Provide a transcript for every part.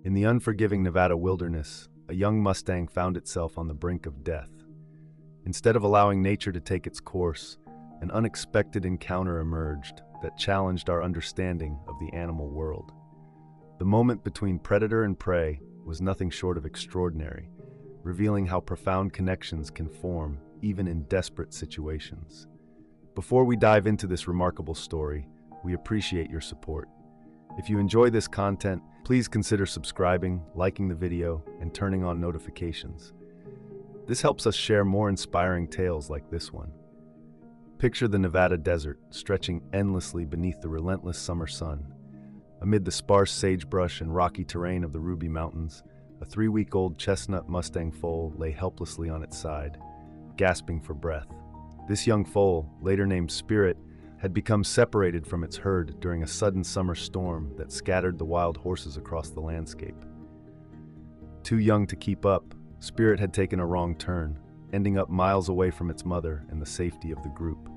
In the unforgiving Nevada wilderness, a young mustang found itself on the brink of death. Instead of allowing nature to take its course, an unexpected encounter emerged that challenged our understanding of the animal world. The moment between predator and prey was nothing short of extraordinary, revealing how profound connections can form even in desperate situations. Before we dive into this remarkable story, we appreciate your support. If you enjoy this content, please consider subscribing, liking the video, and turning on notifications. This helps us share more inspiring tales like this one. Picture the Nevada desert stretching endlessly beneath the relentless summer sun. Amid the sparse sagebrush and rocky terrain of the Ruby Mountains, a 3-week-old chestnut Mustang foal lay helplessly on its side, gasping for breath. This young foal, later named Spirit, had become separated from its herd during a sudden summer storm that scattered the wild horses across the landscape. Too young to keep up, Spirit had taken a wrong turn, ending up miles away from its mother and the safety of the group.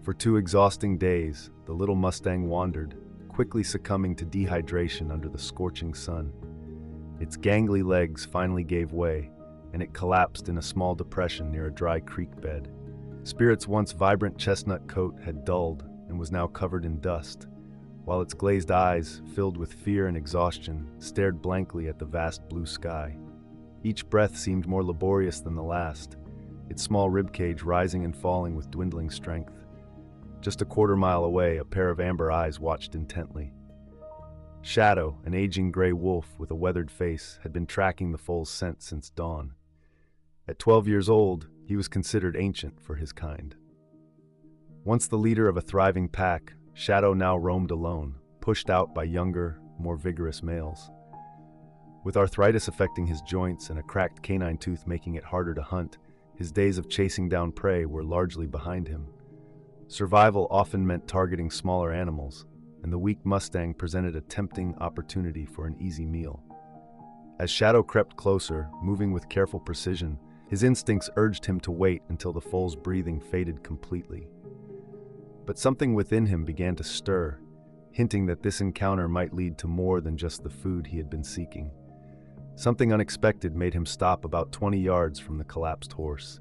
For 2 exhausting days, the little Mustang wandered, quickly succumbing to dehydration under the scorching sun. Its gangly legs finally gave way, and it collapsed in a small depression near a dry creek bed. Spirit's once vibrant chestnut coat had dulled and was now covered in dust, while its glazed eyes, filled with fear and exhaustion, stared blankly at the vast blue sky. Each breath seemed more laborious than the last, its small ribcage rising and falling with dwindling strength. Just a quarter-mile away, a pair of amber eyes watched intently. Shadow, an aging gray wolf with a weathered face, had been tracking the foal's scent since dawn. At 12 years old, he was considered ancient for his kind. Once the leader of a thriving pack, Shadow now roamed alone, pushed out by younger, more vigorous males. With arthritis affecting his joints and a cracked canine tooth making it harder to hunt, his days of chasing down prey were largely behind him. Survival often meant targeting smaller animals, and the weak Mustang presented a tempting opportunity for an easy meal. As Shadow crept closer, moving with careful precision, his instincts urged him to wait until the foal's breathing faded completely. But something within him began to stir, hinting that this encounter might lead to more than just the food he had been seeking. Something unexpected made him stop about 20 yards from the collapsed horse.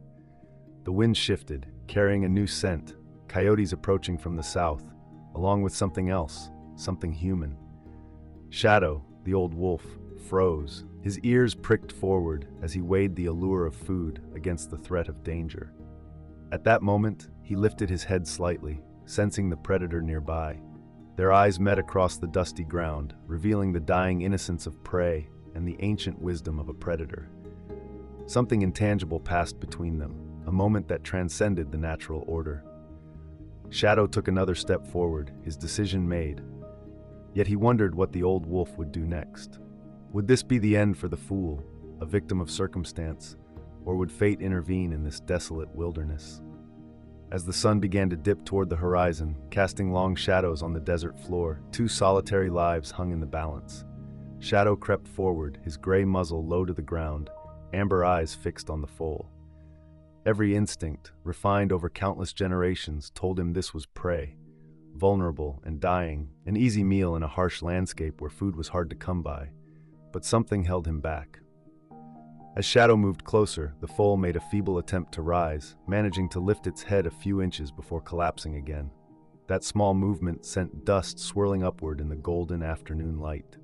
The wind shifted, carrying a new scent, coyotes approaching from the south, along with something else, something human. Shadow, the old wolf, froze, his ears pricked forward as he weighed the allure of food against the threat of danger. At that moment, he lifted his head slightly, sensing the predator nearby. Their eyes met across the dusty ground, revealing the dying innocence of prey and the ancient wisdom of a predator. Something intangible passed between them, a moment that transcended the natural order. Shadow took another step forward, his decision made. Yet he wondered what the old wolf would do next. Would this be the end for the fool, a victim of circumstance, or would fate intervene in this desolate wilderness? As the sun began to dip toward the horizon, casting long shadows on the desert floor, 2 solitary lives hung in the balance. Shadow crept forward, his gray muzzle low to the ground, amber eyes fixed on the foal. Every instinct, refined over countless generations, told him this was prey, vulnerable and dying, an easy meal in a harsh landscape where food was hard to come by. But something held him back. As Shadow moved closer, the foal made a feeble attempt to rise, managing to lift its head a few inches before collapsing again. That small movement sent dust swirling upward in the golden afternoon light.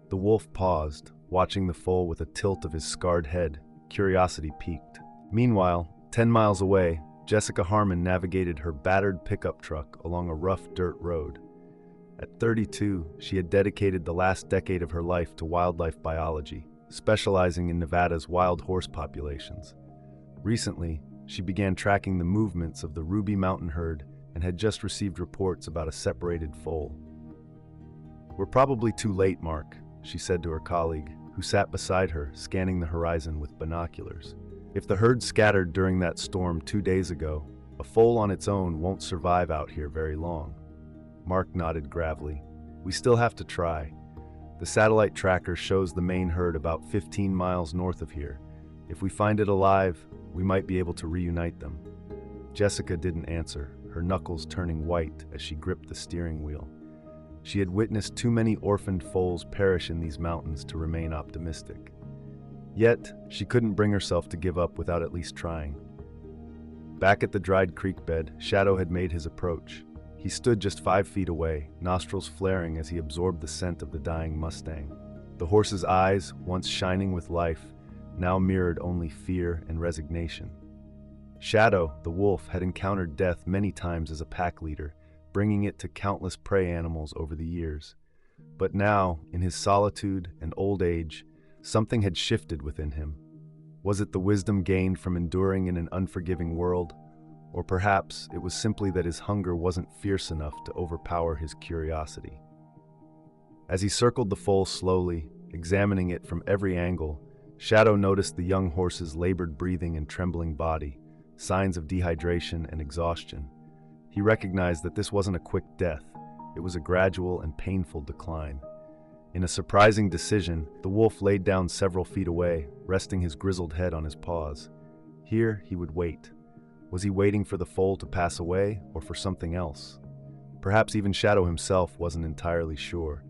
The wolf paused, watching the foal with a tilt of his scarred head. Curiosity piqued. Meanwhile, 10 miles away, Jessica Harmon navigated her battered pickup truck along a rough dirt road. At 32, she had dedicated the last decade of her life to wildlife biology, specializing in Nevada's wild horse populations. Recently, she began tracking the movements of the Ruby Mountain herd and had just received reports about a separated foal. "We're probably too late, Mark," she said to her colleague, who sat beside her, scanning the horizon with binoculars. "If the herd scattered during that storm 2 days ago, a foal on its own won't survive out here very long." Mark nodded gravely. "We still have to try. The satellite tracker shows the main herd about 15 miles north of here. If we find it alive, we might be able to reunite them." Jessica didn't answer, her knuckles turning white as she gripped the steering wheel. She had witnessed too many orphaned foals perish in these mountains to remain optimistic. Yet, she couldn't bring herself to give up without at least trying. Back at the dried creek bed, Shadow had made his approach. He stood just 5 feet away, nostrils flaring as he absorbed the scent of the dying mustang. The horse's eyes, once shining with life, now mirrored only fear and resignation. Shadow, the wolf, had encountered death many times as a pack leader, bringing it to countless prey animals over the years. But now, in his solitude and old age, something had shifted within him. Was it the wisdom gained from enduring in an unforgiving world? Or perhaps it was simply that his hunger wasn't fierce enough to overpower his curiosity. As he circled the foal slowly, examining it from every angle, Shadow noticed the young horse's labored breathing and trembling body, signs of dehydration and exhaustion. He recognized that this wasn't a quick death, it was a gradual and painful decline. In a surprising decision, the wolf laid down several feet away, resting his grizzled head on his paws. Here he would wait. Was he waiting for the foal to pass away, or for something else? Perhaps even Shadow himself wasn't entirely sure.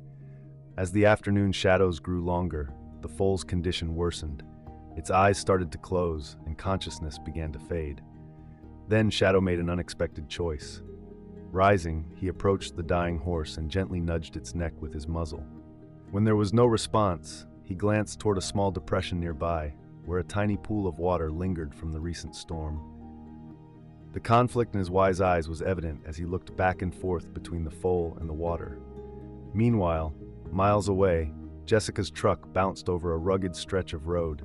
As the afternoon shadows grew longer, the foal's condition worsened. Its eyes started to close, and consciousness began to fade. Then Shadow made an unexpected choice. Rising, he approached the dying horse and gently nudged its neck with his muzzle. When there was no response, he glanced toward a small depression nearby, where a tiny pool of water lingered from the recent storm. The conflict in his wise eyes was evident as he looked back and forth between the foal and the water. Meanwhile, miles away, Jessica's truck bounced over a rugged stretch of road.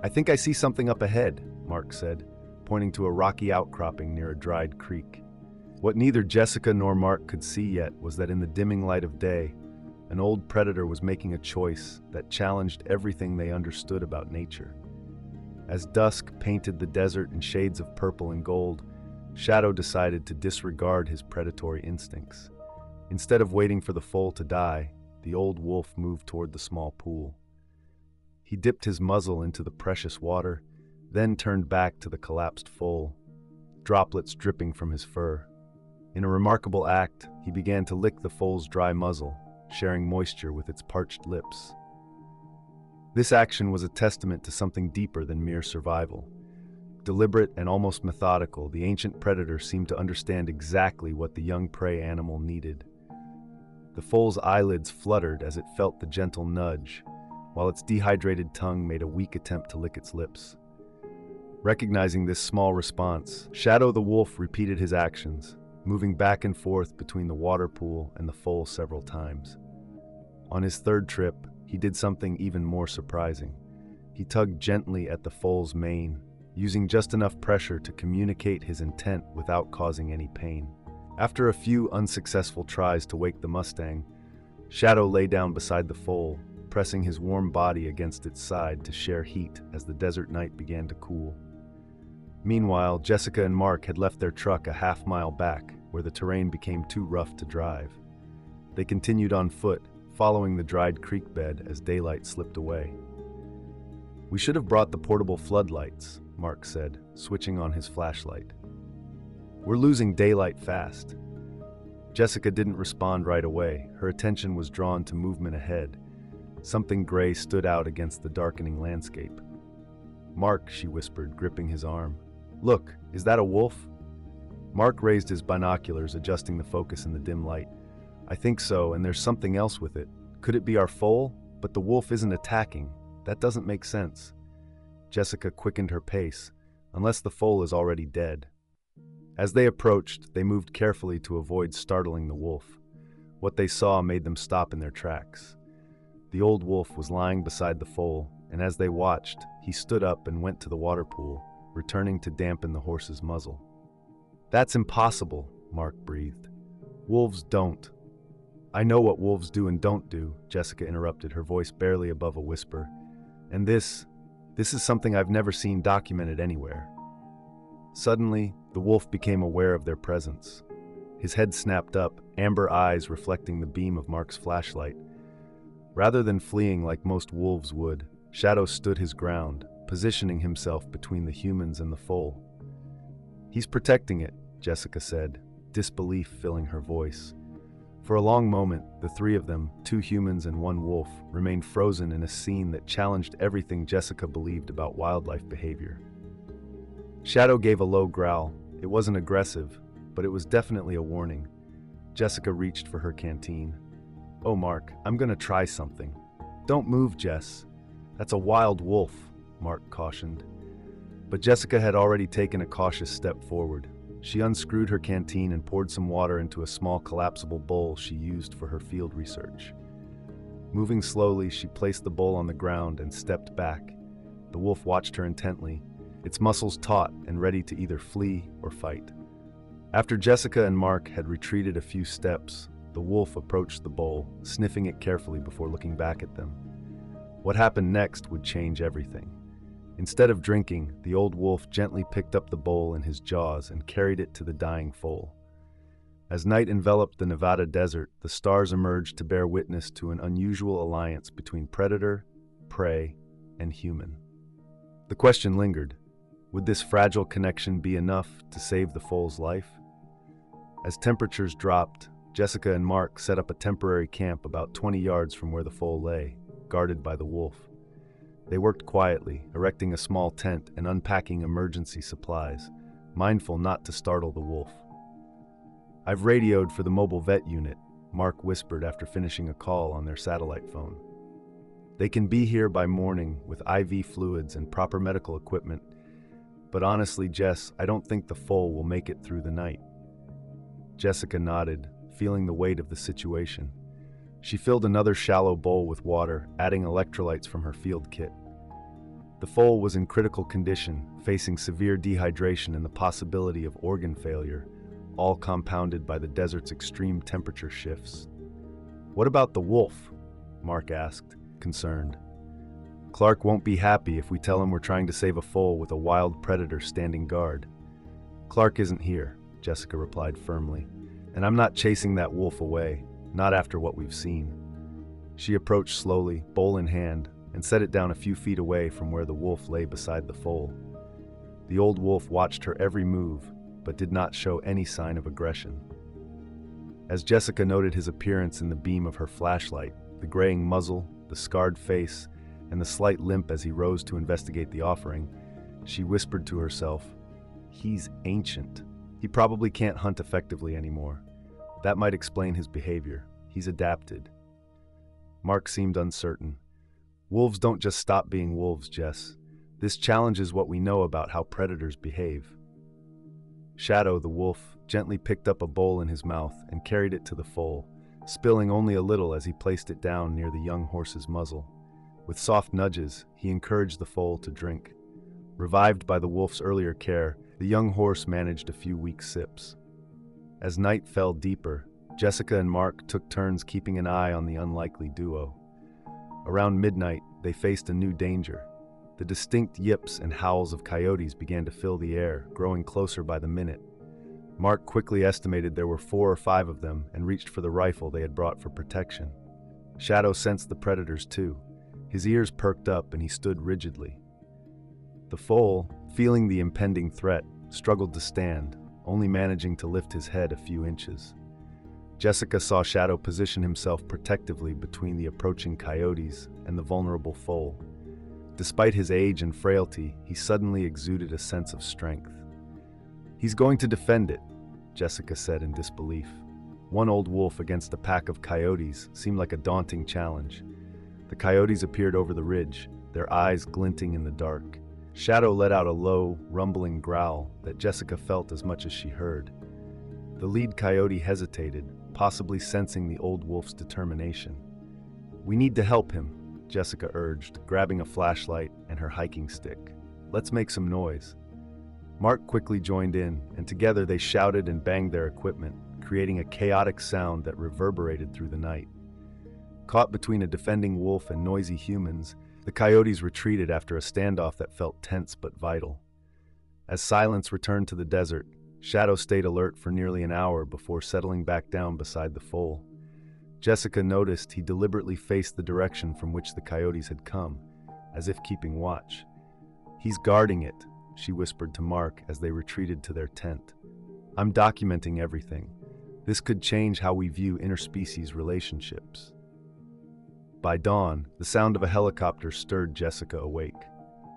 "I think I see something up ahead," Mark said, pointing to a rocky outcropping near a dried creek. What neither Jessica nor Mark could see yet was that in the dimming light of day, an old predator was making a choice that challenged everything they understood about nature. As dusk painted the desert in shades of purple and gold, Shadow decided to disregard his predatory instincts. Instead of waiting for the foal to die, the old wolf moved toward the small pool. He dipped his muzzle into the precious water, then turned back to the collapsed foal, droplets dripping from his fur. In a remarkable act, he began to lick the foal's dry muzzle, sharing moisture with its parched lips. This action was a testament to something deeper than mere survival. Deliberate and almost methodical, the ancient predator seemed to understand exactly what the young prey animal needed. The foal's eyelids fluttered as it felt the gentle nudge, while its dehydrated tongue made a weak attempt to lick its lips. Recognizing this small response, Shadow the wolf repeated his actions, moving back and forth between the water pool and the foal several times. On his third trip, he did something even more surprising. He tugged gently at the foal's mane, using just enough pressure to communicate his intent without causing any pain. After a few unsuccessful tries to wake the mustang, Shadow lay down beside the foal, pressing his warm body against its side to share heat as the desert night began to cool. Meanwhile, Jessica and Mark had left their truck a half-mile back, where the terrain became too rough to drive. They continued on foot, following the dried creek bed as daylight slipped away. "We should have brought the portable floodlights," Mark said, switching on his flashlight. "We're losing daylight fast." Jessica didn't respond right away. Her attention was drawn to movement ahead. Something gray stood out against the darkening landscape. "Mark," she whispered, gripping his arm. "Look, is that a wolf?" Mark raised his binoculars, adjusting the focus in the dim light. "I think so, and there's something else with it. Could it be our foal? But the wolf isn't attacking. That doesn't make sense." Jessica quickened her pace, unless the foal is already dead. As they approached, they moved carefully to avoid startling the wolf. What they saw made them stop in their tracks. The old wolf was lying beside the foal, and as they watched, he stood up and went to the water pool, returning to dampen the horse's muzzle. "That's impossible," Mark breathed. "Wolves don't." "I know what wolves do and don't do," Jessica interrupted, her voice barely above a whisper. "And this is something I've never seen documented anywhere." Suddenly, the wolf became aware of their presence. His head snapped up, amber eyes reflecting the beam of Mark's flashlight. Rather than fleeing like most wolves would, Shadow stood his ground, positioning himself between the humans and the foal. "He's protecting it," Jessica said, disbelief filling her voice. For a long moment, the three of them, two humans and one wolf, remained frozen in a scene that challenged everything Jessica believed about wildlife behavior. Shadow gave a low growl. It wasn't aggressive, but it was definitely a warning. Jessica reached for her canteen. "Oh, Mark, I'm gonna try something." "Don't move, Jess. That's a wild wolf," Mark cautioned. But Jessica had already taken a cautious step forward. She unscrewed her canteen and poured some water into a small collapsible bowl she used for her field research. Moving slowly, she placed the bowl on the ground and stepped back. The wolf watched her intently, its muscles taut and ready to either flee or fight. After Jessica and Mark had retreated a few steps, the wolf approached the bowl, sniffing it carefully before looking back at them. What happened next would change everything. Instead of drinking, the old wolf gently picked up the bowl in his jaws and carried it to the dying foal. As night enveloped the Nevada desert, the stars emerged to bear witness to an unusual alliance between predator, prey, and human. The question lingered: would this fragile connection be enough to save the foal's life? As temperatures dropped, Jessica and Mark set up a temporary camp about 20 yards from where the foal lay, guarded by the wolf. They worked quietly, erecting a small tent and unpacking emergency supplies, mindful not to startle the wolf. "I've radioed for the mobile vet unit," Mark whispered after finishing a call on their satellite phone. "They can be here by morning with IV fluids and proper medical equipment. But honestly, Jess, I don't think the foal will make it through the night." Jessica nodded, feeling the weight of the situation. She filled another shallow bowl with water, adding electrolytes from her field kit. The foal was in critical condition, facing severe dehydration and the possibility of organ failure, all compounded by the desert's extreme temperature shifts. "What about the wolf?" Mark asked, concerned. "Clark won't be happy if we tell him we're trying to save a foal with a wild predator standing guard." "Clark isn't here," Jessica replied firmly, "and I'm not chasing that wolf away. Not after what we've seen." She approached slowly, bowl in hand, and set it down a few feet away from where the wolf lay beside the foal. The old wolf watched her every move, but did not show any sign of aggression. As Jessica noted his appearance in the beam of her flashlight, the graying muzzle, the scarred face, and the slight limp as he rose to investigate the offering, she whispered to herself, "He's ancient. He probably can't hunt effectively anymore. That might explain his behavior. He's adapted." Mark seemed uncertain. "Wolves don't just stop being wolves, Jess. This challenges what we know about how predators behave." Shadow, the wolf, gently picked up a bowl in his mouth and carried it to the foal, spilling only a little as he placed it down near the young horse's muzzle. With soft nudges, he encouraged the foal to drink. Revived by the wolf's earlier care, the young horse managed a few weak sips. As night fell deeper, Jessica and Mark took turns keeping an eye on the unlikely duo. Around midnight, they faced a new danger. The distinct yips and howls of coyotes began to fill the air, growing closer by the minute. Mark quickly estimated there were 4 or 5 of them and reached for the rifle they had brought for protection. Shadow sensed the predators too. His ears perked up and he stood rigidly. The foal, feeling the impending threat, struggled to stand, only managing to lift his head a few inches. Jessica saw Shadow position himself protectively between the approaching coyotes and the vulnerable foal. Despite his age and frailty, he suddenly exuded a sense of strength. "He's going to defend it," Jessica said in disbelief. One old wolf against a pack of coyotes seemed like a daunting challenge. The coyotes appeared over the ridge, their eyes glinting in the dark. Shadow let out a low, rumbling growl that Jessica felt as much as she heard. The lead coyote hesitated, possibly sensing the old wolf's determination. "We need to help him," Jessica urged, grabbing a flashlight and her hiking stick. "Let's make some noise." Mark quickly joined in, and together they shouted and banged their equipment, creating a chaotic sound that reverberated through the night. Caught between a defending wolf and noisy humans, the coyotes retreated after a standoff that felt tense but vital. As silence returned to the desert, Shadow stayed alert for nearly an hour before settling back down beside the foal. Jessica noticed he deliberately faced the direction from which the coyotes had come, as if keeping watch. "He's guarding it," she whispered to Mark as they retreated to their tent. "I'm documenting everything. This could change how we view interspecies relationships. By dawn, the sound of a helicopter stirred Jessica awake.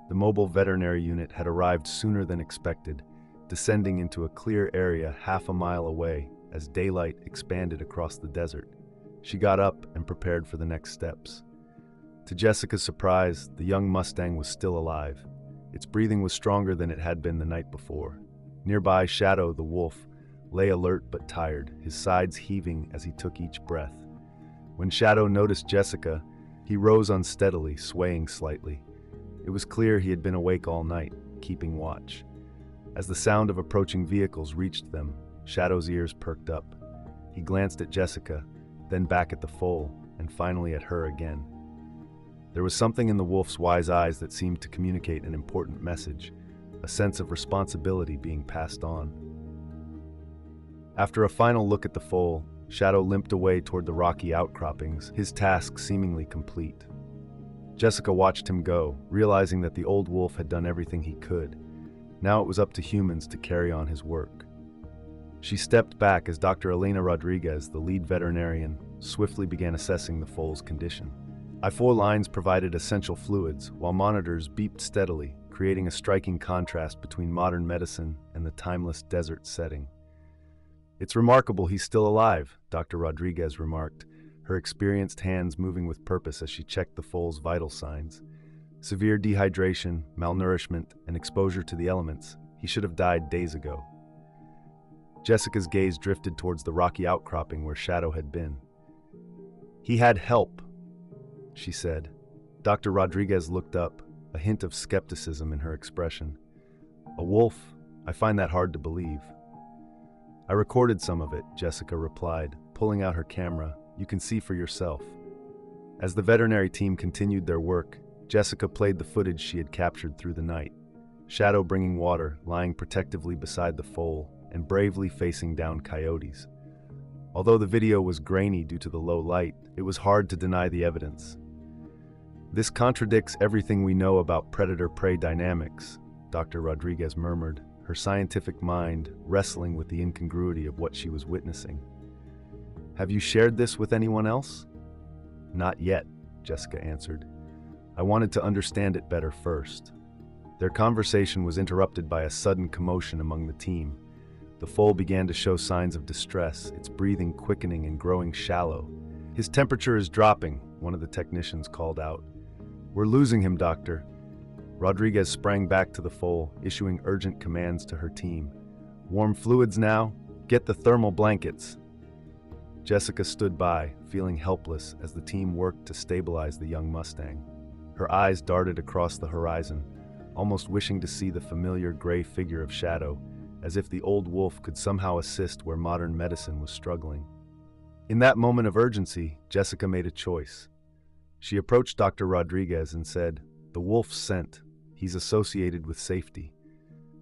The mobile veterinary unit had arrived sooner than expected, descending into a clear area half a mile away as daylight expanded across the desert. She got up and prepared for the next steps. To Jessica's surprise, the young mustang was still alive. Its breathing was stronger than it had been the night before. Nearby, Shadow, the wolf, lay alert but tired, his sides heaving as he took each breath. When Shadow noticed Jessica, he rose unsteadily, swaying slightly. It was clear he had been awake all night, keeping watch. As the sound of approaching vehicles reached them, Shadow's ears perked up. He glanced at Jessica, then back at the foal, and finally at her again. There was something in the wolf's wise eyes that seemed to communicate an important message, a sense of responsibility being passed on. After a final look at the foal, Shadow limped away toward the rocky outcroppings, his task seemingly complete. Jessica watched him go, realizing that the old wolf had done everything he could. Now it was up to humans to carry on his work. She stepped back as Dr. Elena Rodriguez, the lead veterinarian, swiftly began assessing the foal's condition. IV lines provided essential fluids, while monitors beeped steadily, creating a striking contrast between modern medicine and the timeless desert setting. "It's remarkable he's still alive," Dr. Rodriguez remarked, her experienced hands moving with purpose as she checked the foal's vital signs. Severe dehydration, malnourishment, and exposure to the elements. He should have died days ago. Jessica's gaze drifted towards the rocky outcropping where Shadow had been. "He had help," she said. Dr. Rodriguez looked up, a hint of skepticism in her expression. "A wolf? I find that hard to believe." "I recorded some of it," Jessica replied, pulling out her camera. "You can see for yourself." As the veterinary team continued their work, Jessica played the footage she had captured through the night. Shadow bringing water, lying protectively beside the foal, and bravely facing down coyotes. Although the video was grainy due to the low light, it was hard to deny the evidence. "This contradicts everything we know about predator-prey dynamics," Dr. Rodriguez murmured, her scientific mind wrestling with the incongruity of what she was witnessing. "Have you shared this with anyone else?" "Not yet," Jessica answered. "I wanted to understand it better first." Their conversation was interrupted by a sudden commotion among the team. The foal began to show signs of distress, its breathing quickening and growing shallow. "His temperature is dropping," one of the technicians called out. "We're losing him, doctor." Rodriguez sprang back to the foal, issuing urgent commands to her team. "Warm fluids now. Get the thermal blankets." Jessica stood by, feeling helpless as the team worked to stabilize the young mustang. Her eyes darted across the horizon, almost wishing to see the familiar gray figure of Shadow, as if the old wolf could somehow assist where modern medicine was struggling. In that moment of urgency, Jessica made a choice. She approached Dr. Rodriguez and said, "The wolf's scent. He's associated with safety.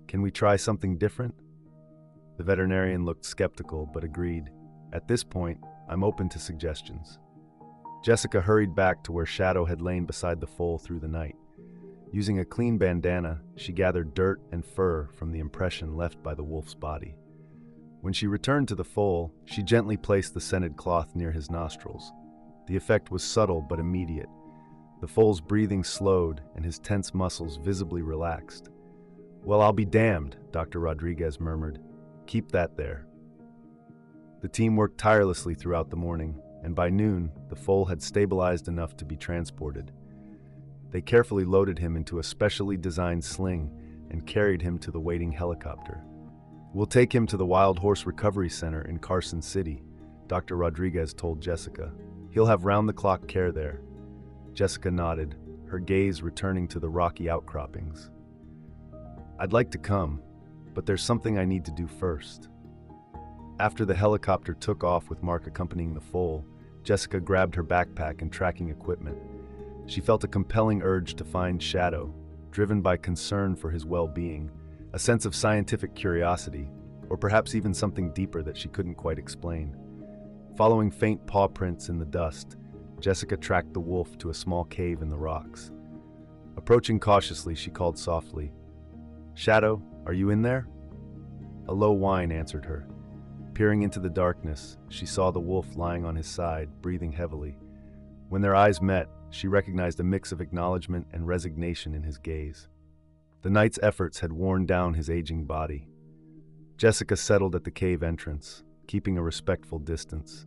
Can we try something different?" The veterinarian looked skeptical but agreed. "At this point, I'm open to suggestions." Jessica hurried back to where Shadow had lain beside the foal through the night. Using a clean bandana, she gathered dirt and fur from the impression left by the wolf's body. When she returned to the foal, she gently placed the scented cloth near his nostrils. The effect was subtle but immediate. The foal's breathing slowed and his tense muscles visibly relaxed. "Well, I'll be damned," Dr. Rodriguez murmured. "Keep that there." The team worked tirelessly throughout the morning, and by noon, the foal had stabilized enough to be transported. They carefully loaded him into a specially designed sling and carried him to the waiting helicopter. "We'll take him to the Wild Horse Recovery Center in Carson City," Dr. Rodriguez told Jessica. "He'll have round-the-clock care there." Jessica nodded, her gaze returning to the rocky outcroppings. "I'd like to come, but there's something I need to do first." After the helicopter took off with Mark accompanying the foal, Jessica grabbed her backpack and tracking equipment. She felt a compelling urge to find Shadow, driven by concern for his well-being, a sense of scientific curiosity, or perhaps even something deeper that she couldn't quite explain. Following faint paw prints in the dust, Jessica tracked the wolf to a small cave in the rocks. Approaching cautiously, she called softly, "Shadow, are you in there?" A low whine answered her. Peering into the darkness, she saw the wolf lying on his side, breathing heavily. When their eyes met, she recognized a mix of acknowledgement and resignation in his gaze. The night's efforts had worn down his aging body. Jessica settled at the cave entrance, keeping a respectful distance.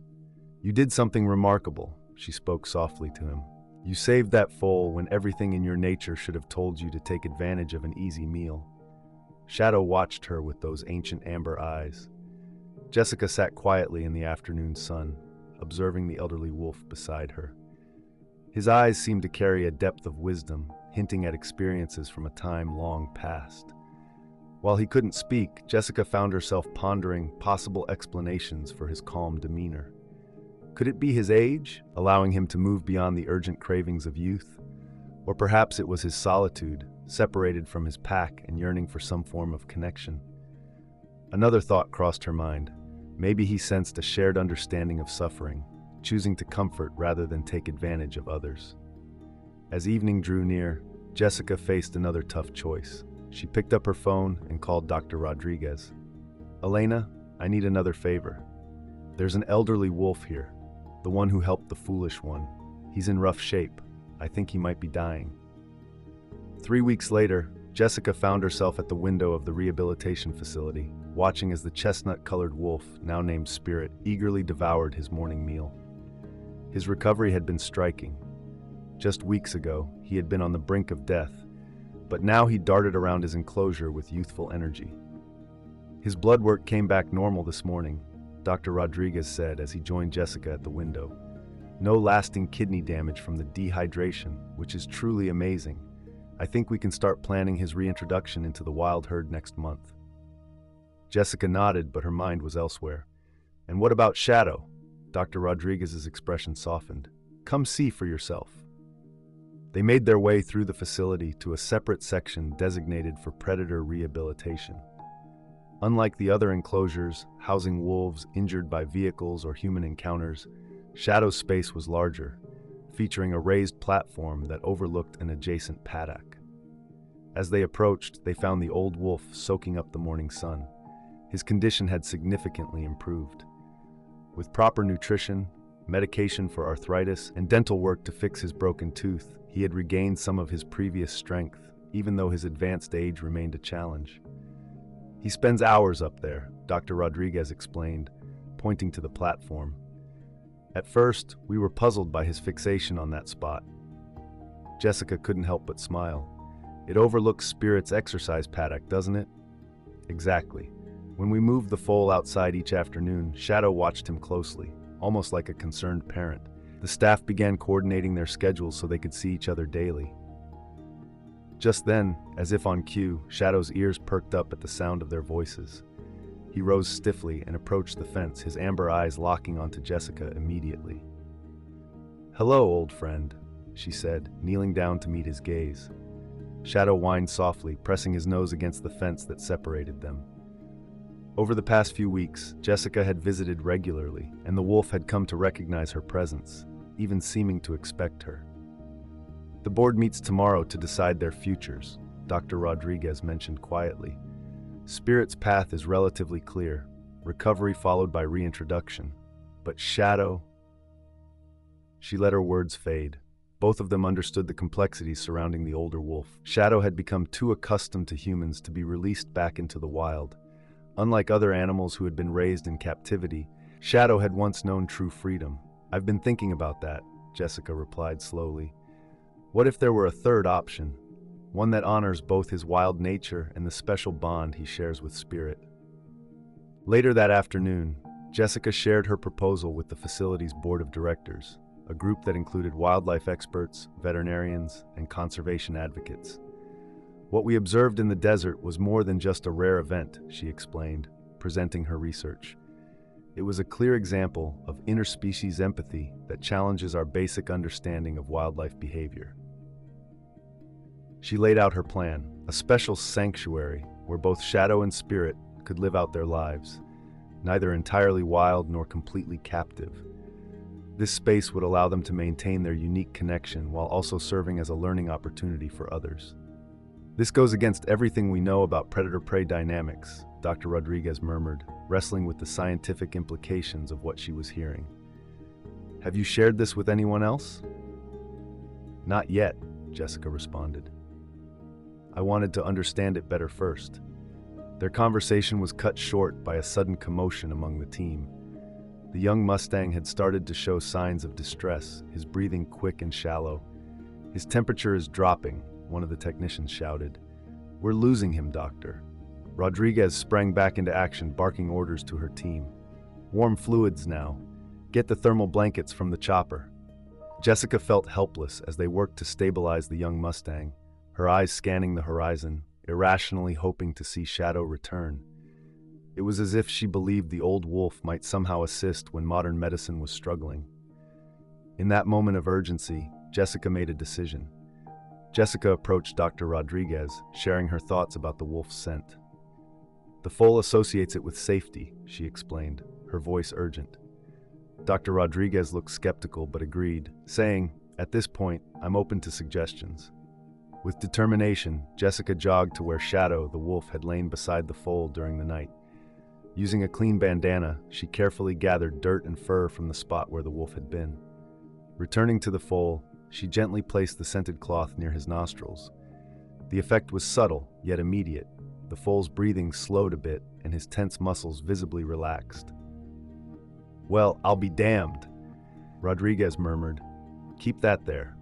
"You did something remarkable," she spoke softly to him. "You saved that foal when everything in your nature should have told you to take advantage of an easy meal." Shadow watched her with those ancient amber eyes. Jessica sat quietly in the afternoon sun, observing the elderly wolf beside her. His eyes seemed to carry a depth of wisdom, hinting at experiences from a time long past. While he couldn't speak, Jessica found herself pondering possible explanations for his calm demeanor. Could it be his age, allowing him to move beyond the urgent cravings of youth? Or perhaps it was his solitude, separated from his pack and yearning for some form of connection. Another thought crossed her mind. Maybe he sensed a shared understanding of suffering, choosing to comfort rather than take advantage of others. As evening drew near, Jessica faced another tough choice. She picked up her phone and called Dr. Rodriguez. "Elena, I need another favor. There's an elderly wolf here, the one who helped the foolish one. He's in rough shape. I think he might be dying." 3 weeks later, Jessica found herself at the window of the rehabilitation facility, watching as the chestnut-colored wolf, now named Spirit, eagerly devoured his morning meal. His recovery had been striking. Just weeks ago, he had been on the brink of death, but now he darted around his enclosure with youthful energy. His blood work came back normal this morning, Dr. Rodriguez said as he joined Jessica at the window. "No lasting kidney damage from the dehydration, which is truly amazing. I think we can start planning his reintroduction into the wild herd next month." Jessica nodded, but her mind was elsewhere. "And what about Shadow?" Dr. Rodriguez's expression softened. "Come see for yourself." They made their way through the facility to a separate section designated for predator rehabilitation. Unlike the other enclosures, housing wolves injured by vehicles or human encounters, Shadow's space was larger, featuring a raised platform that overlooked an adjacent paddock. As they approached, they found the old wolf soaking up the morning sun. His condition had significantly improved. With proper nutrition, medication for arthritis, and dental work to fix his broken tooth, he had regained some of his previous strength, even though his advanced age remained a challenge. "He spends hours up there," Dr. Rodriguez explained, pointing to the platform. "At first, we were puzzled by his fixation on that spot." Jessica couldn't help but smile. "It overlooks Spirit's exercise paddock, doesn't it?" "Exactly. When we moved the foal outside each afternoon, Shadow watched him closely, almost like a concerned parent. The staff began coordinating their schedules so they could see each other daily." Just then, as if on cue, Shadow's ears perked up at the sound of their voices. He rose stiffly and approached the fence, his amber eyes locking onto Jessica immediately. "Hello, old friend," she said, kneeling down to meet his gaze. Shadow whined softly, pressing his nose against the fence that separated them. Over the past few weeks, Jessica had visited regularly, and the wolf had come to recognize her presence, even seeming to expect her. "The board meets tomorrow to decide their futures," Dr. Rodriguez mentioned quietly. "Spirit's path is relatively clear, recovery followed by reintroduction. But Shadow..." She let her words fade. Both of them understood the complexities surrounding the older wolf. Shadow had become too accustomed to humans to be released back into the wild. Unlike other animals who had been raised in captivity, Shadow had once known true freedom. "I've been thinking about that," Jessica replied slowly. "What if there were a third option? One that honors both his wild nature and the special bond he shares with Spirit?" Later that afternoon, Jessica shared her proposal with the facility's board of directors, a group that included wildlife experts, veterinarians, and conservation advocates. "What we observed in the desert was more than just a rare event," she explained, presenting her research. "It was a clear example of interspecies empathy that challenges our basic understanding of wildlife behavior." She laid out her plan, a special sanctuary where both Shadow and Spirit could live out their lives, neither entirely wild nor completely captive. This space would allow them to maintain their unique connection while also serving as a learning opportunity for others. "This goes against everything we know about predator-prey dynamics," Dr. Rodriguez murmured, wrestling with the scientific implications of what she was hearing. "Have you shared this with anyone else?" "Not yet," Jessica responded. "I wanted to understand it better first." Their conversation was cut short by a sudden commotion among the team. The young Mustang had started to show signs of distress, his breathing quick and shallow. "His temperature is dropping," one of the technicians shouted. "We're losing him, doctor." Rodriguez sprang back into action, barking orders to her team. "Warm fluids now. Get the thermal blankets from the chopper." Jessica felt helpless as they worked to stabilize the young Mustang, her eyes scanning the horizon, irrationally hoping to see Shadow return. It was as if she believed the old wolf might somehow assist when modern medicine was struggling. In that moment of urgency, Jessica made a decision. Jessica approached Dr. Rodriguez, sharing her thoughts about the wolf's scent. "The foal associates it with safety," she explained, her voice urgent. Dr. Rodriguez looked skeptical but agreed, saying, "At this point, I'm open to suggestions." With determination, Jessica jogged to where Shadow, the wolf, had lain beside the foal during the night. Using a clean bandana, she carefully gathered dirt and fur from the spot where the wolf had been. Returning to the foal, she gently placed the scented cloth near his nostrils. The effect was subtle, yet immediate. The foal's breathing slowed a bit, and his tense muscles visibly relaxed. "Well, I'll be damned," Rodriguez murmured. "Keep that there."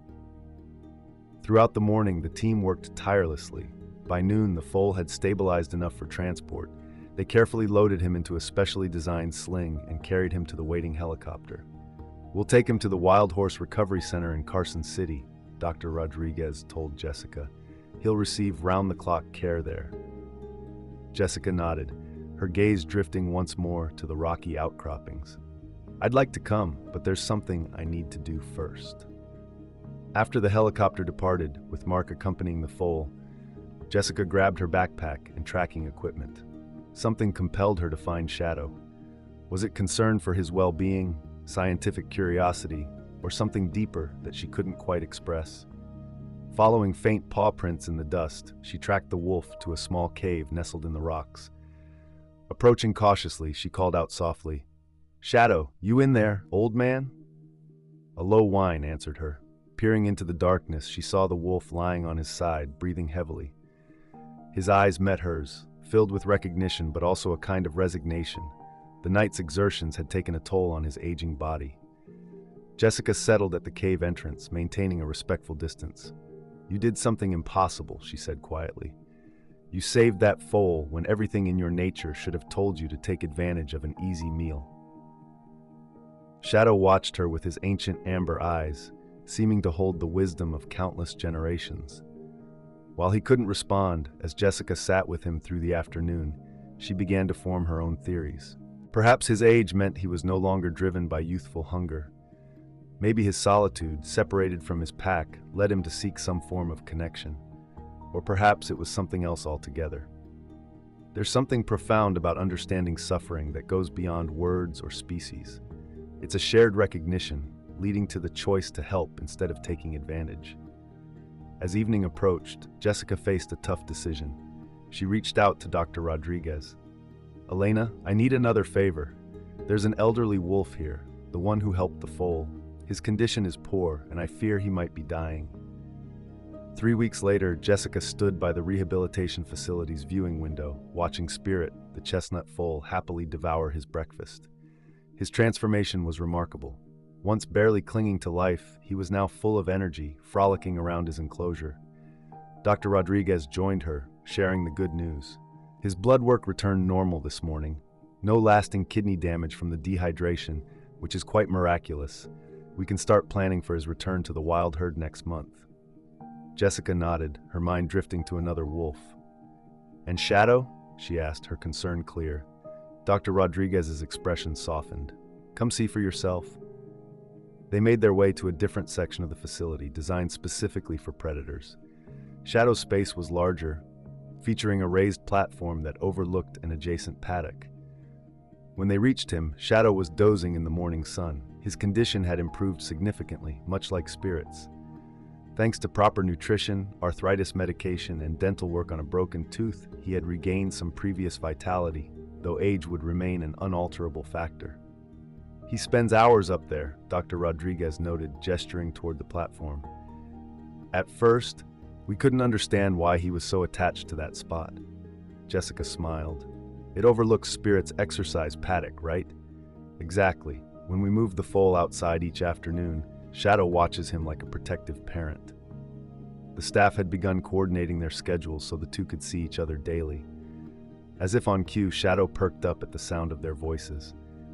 Throughout the morning, the team worked tirelessly. By noon, the foal had stabilized enough for transport. They carefully loaded him into a specially designed sling and carried him to the waiting helicopter. "We'll take him to the Wild Horse Recovery Center in Carson City," Dr. Rodriguez told Jessica. "He'll receive round-the-clock care there." Jessica nodded, her gaze drifting once more to the rocky outcroppings. "I'd like to come, but there's something I need to do first." After the helicopter departed, with Mark accompanying the foal, Jessica grabbed her backpack and tracking equipment. Something compelled her to find Shadow. Was it concern for his well-being, scientific curiosity, or something deeper that she couldn't quite express? Following faint paw prints in the dust, she tracked the wolf to a small cave nestled in the rocks. Approaching cautiously, she called out softly, "Shadow, you in there, old man?" A low whine answered her. Peering into the darkness, she saw the wolf lying on his side, breathing heavily. His eyes met hers, filled with recognition but also a kind of resignation. The night's exertions had taken a toll on his aging body. Jessica settled at the cave entrance, maintaining a respectful distance. "You did something impossible," she said quietly. "You saved that foal when everything in your nature should have told you to take advantage of an easy meal." Shadow watched her with his ancient amber eyes, seeming to hold the wisdom of countless generations. While he couldn't respond, as Jessica sat with him through the afternoon, she began to form her own theories. Perhaps his age meant he was no longer driven by youthful hunger. Maybe his solitude, separated from his pack, led him to seek some form of connection. Or perhaps it was something else altogether. There's something profound about understanding suffering that goes beyond words or species. It's a shared recognition, leading to the choice to help instead of taking advantage. As evening approached, Jessica faced a tough decision. She reached out to Dr. Rodriguez. "Elena, I need another favor. There's an elderly wolf here, the one who helped the foal. His condition is poor, and I fear he might be dying." 3 weeks later, Jessica stood by the rehabilitation facility's viewing window, watching Spirit, the chestnut foal, happily devour his breakfast. His transformation was remarkable. Once barely clinging to life, he was now full of energy, frolicking around his enclosure. Dr. Rodriguez joined her, sharing the good news. His blood work returned normal this morning. No lasting kidney damage from the dehydration, which is quite miraculous. We can start planning for his return to the wild herd next month. Jessica nodded, her mind drifting to another wolf. "And Shadow?" she asked, her concern clear. Dr. Rodriguez's expression softened. "Come see for yourself." They made their way to a different section of the facility, designed specifically for predators. Shadow's space was larger, featuring a raised platform that overlooked an adjacent paddock. When they reached him, Shadow was dozing in the morning sun. His condition had improved significantly, much like Spirit's. Thanks to proper nutrition, arthritis medication, and dental work on a broken tooth, he had regained some previous vitality, though though age would remain an unalterable factor. He spends hours up there, Dr. Rodriguez noted, gesturing toward the platform. At first, we couldn't understand why he was so attached to that spot. Jessica smiled. It overlooks Spirit's exercise paddock, right? Exactly. When we move the foal outside each afternoon, Shadow watches him like a protective parent. The staff had begun coordinating their schedules so the two could see each other daily. As if on cue, Shadow perked up at the sound of their voices.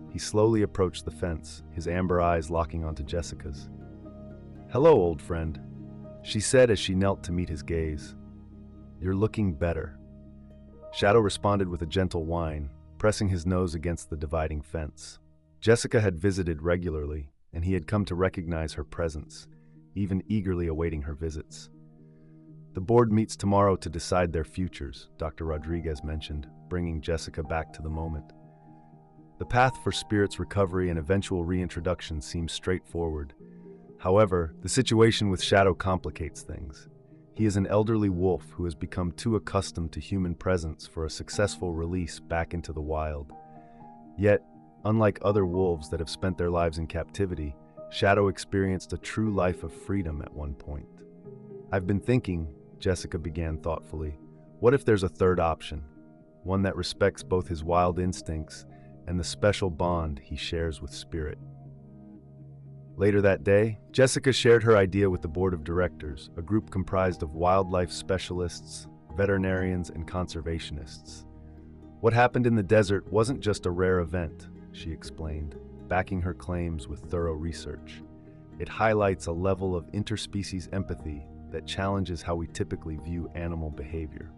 He slowly approached the fence, his amber eyes locking onto Jessica's. "Hello, old friend," she said as she knelt to meet his gaze. "You're looking better." Shadow responded with a gentle whine, pressing his nose against the dividing fence. Jessica had visited regularly, and he had come to recognize her presence, even eagerly awaiting her visits. "The board meets tomorrow to decide their futures," Dr. Rodriguez mentioned, bringing Jessica back to the moment. The path for Spirit's recovery and eventual reintroduction seems straightforward. However, the situation with Shadow complicates things. He is an elderly wolf who has become too accustomed to human presence for a successful release back into the wild. Yet, unlike other wolves that have spent their lives in captivity, Shadow experienced a true life of freedom at one point. "I've been thinking," Jessica began thoughtfully, "what if there's a third option? One that respects both his wild instincts and the special bond he shares with Spirit." Later that day, Jessica shared her idea with the board of directors, a group comprised of wildlife specialists, veterinarians, and conservationists. "What happened in the desert wasn't just a rare event," she explained, backing her claims with thorough research. "It highlights a level of interspecies empathy that challenges how we typically view animal behavior."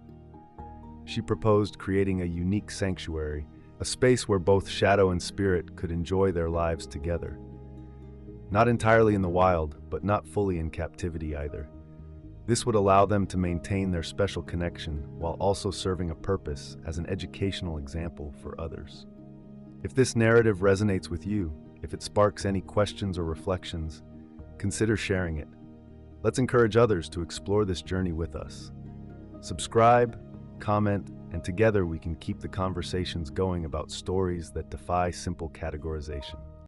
She proposed creating a unique sanctuary, a space where both Shadow and Spirit could enjoy their lives together. Not entirely in the wild, but not fully in captivity either. This would allow them to maintain their special connection while also serving a purpose as an educational example for others. If this narrative resonates with you, if it sparks any questions or reflections, consider sharing it. Let's encourage others to explore this journey with us. Subscribe, comment, and together we can keep the conversations going about stories that defy simple categorization.